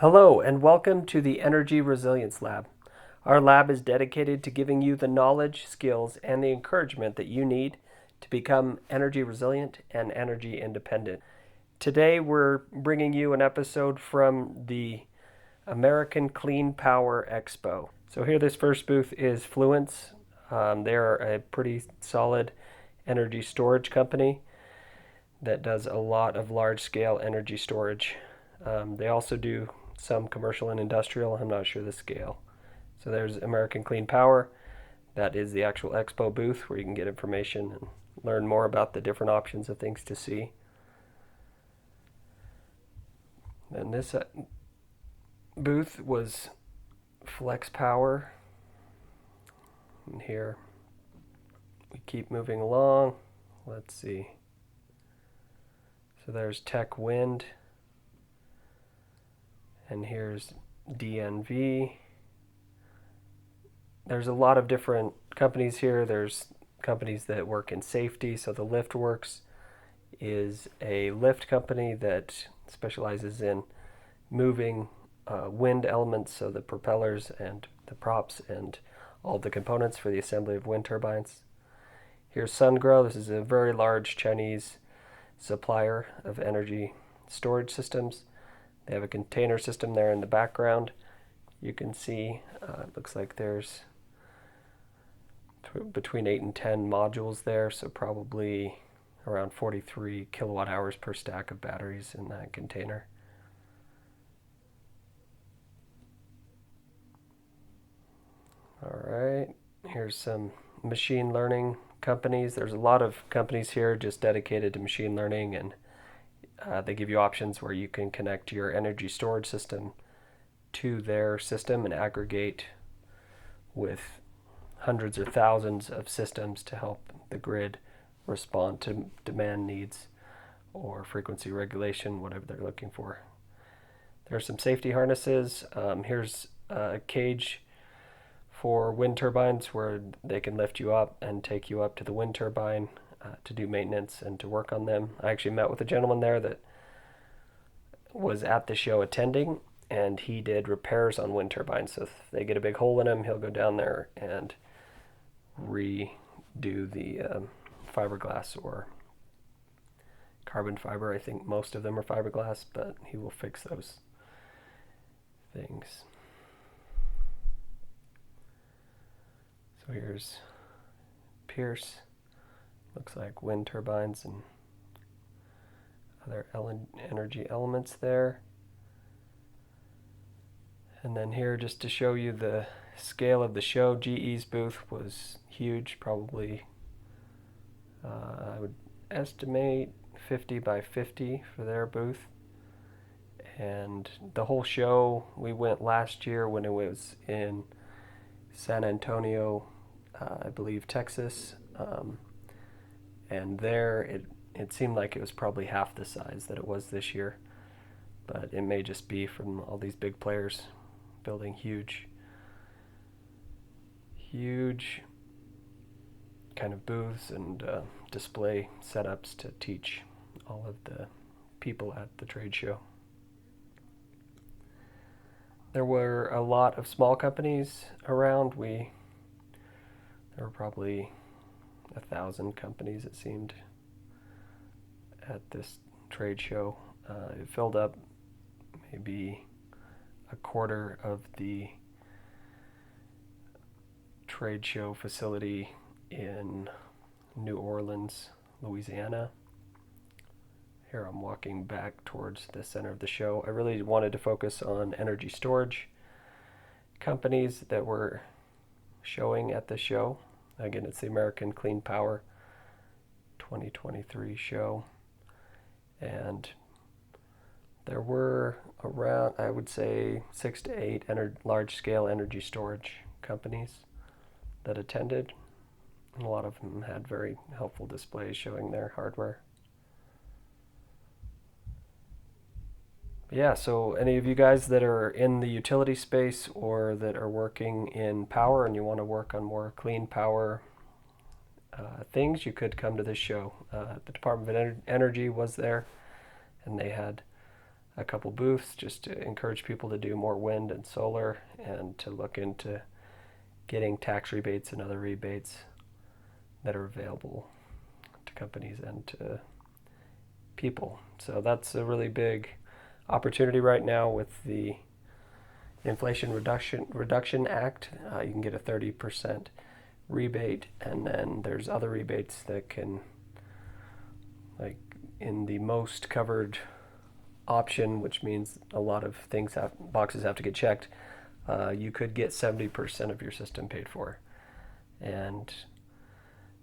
Hello, and welcome to the Energy Resilience Lab. Our lab is dedicated to giving you the knowledge, skills, and the encouragement that you need to become energy resilient and energy independent. Today, we're bringing you an episode from the American Clean Power Expo. So, here, this first booth is Fluence. They're a pretty solid energy storage company that does a lot of large scale energy storage. They also do some commercial and industrial. I'm not sure the scale. So there's American Clean Power. That is the actual expo booth where you can get information and learn more about the different options of things to see. And this booth was Flex Power. And here we keep moving along. Let's see. So there's Tech Wind. And here's DNV. There's a lot of different companies here. There's companies that work in safety. So the LiftWorks is a lift company that specializes in moving wind elements, so the propellers and the props and all the components for the assembly of wind turbines. Here's SunGrow. This is a very large Chinese supplier of energy storage systems. They have a container system there in the background. You can see it looks like there's between 8 and 10 modules there, so probably around 43 kilowatt hours per stack of batteries in that container. All right, here's some machine learning companies. There's a lot of companies here just dedicated to machine learning, and they give you options where you can connect your energy storage system to their system and aggregate with hundreds or thousands of systems to help the grid respond to demand needs or frequency regulation, whatever they're looking for. There are some safety harnesses. Here's a cage for wind turbines where they can lift you up and take you up to the wind turbine to do maintenance and to work on them. I actually met with a gentleman there that was at the show attending, and he did repairs on wind turbines. So if they get a big hole in them, he'll go down there and redo the fiberglass or carbon fiber. I think most of them are fiberglass, but he will fix those things. So here's Pierce. Looks like wind turbines and other energy elements there. And then here, just to show you the scale of the show, GE's booth was huge, probably I would estimate 50 by 50 for their booth. And the whole show, we went last year when it was in San Antonio, I believe Texas, and there it seemed like it was probably half the size that it was this year, but it may just be from all these big players building huge kind of booths and display setups to teach all of the people at the trade show. There were a lot of small companies around. There were probably 1,000 companies, it seemed, at this trade show. It filled up maybe a quarter of the trade show facility in New Orleans, Louisiana. Here I'm walking back towards the center of the show. I really wanted to focus on energy storage companies that were showing at the show. Again, it's the American Clean Power 2023 show. And there were around, I would say, 6 to 8 large-scale energy storage companies that attended. And a lot of them had very helpful displays showing their hardware. Yeah, so any of you guys that are in the utility space or that are working in power and you want to work on more clean power things, you could come to this show. The Department of Energy was there, and they had a couple booths just to encourage people to do more wind and solar and to look into getting tax rebates and other rebates that are available to companies and to people. So that's a really big opportunity right now with the Inflation Reduction Act. You can get a 30% rebate, and then there's other rebates that can, like in the most covered option, which means a lot of boxes have to get checked. You could get 70% of your system paid for, and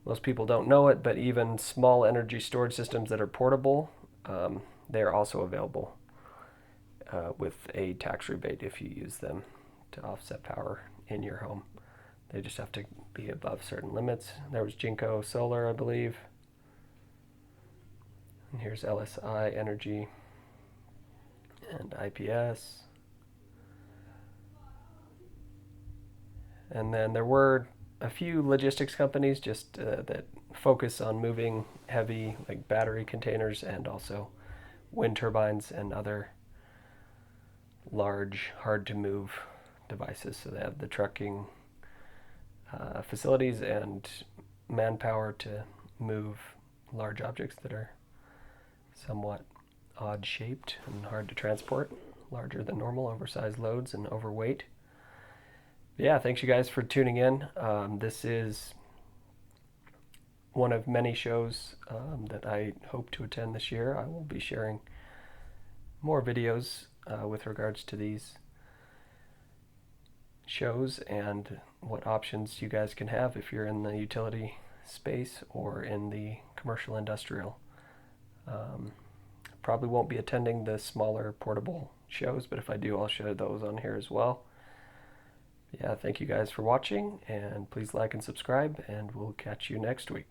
most people don't know it, but even small energy storage systems that are portable, they're also available with a tax rebate if you use them to offset power in your home. They just have to be above certain limits. There was Jinko Solar, I believe. And here's LSI Energy and IPS. And then there were a few logistics companies just that focus on moving heavy, like battery containers and also wind turbines and other large, hard to move devices. So they have the trucking facilities and manpower to move large objects that are somewhat odd shaped and hard to transport, larger than normal, oversized loads, and overweight. Yeah, thanks you guys for tuning in. This is one of many shows that I hope to attend this year. I will be sharing more videos with regards to these shows and what options you guys can have if you're in the utility space or in the commercial industrial. Probably won't be attending the smaller portable shows, but if I do, I'll share those on here as well. Yeah, thank you guys for watching, and please like and subscribe, and we'll catch you next week.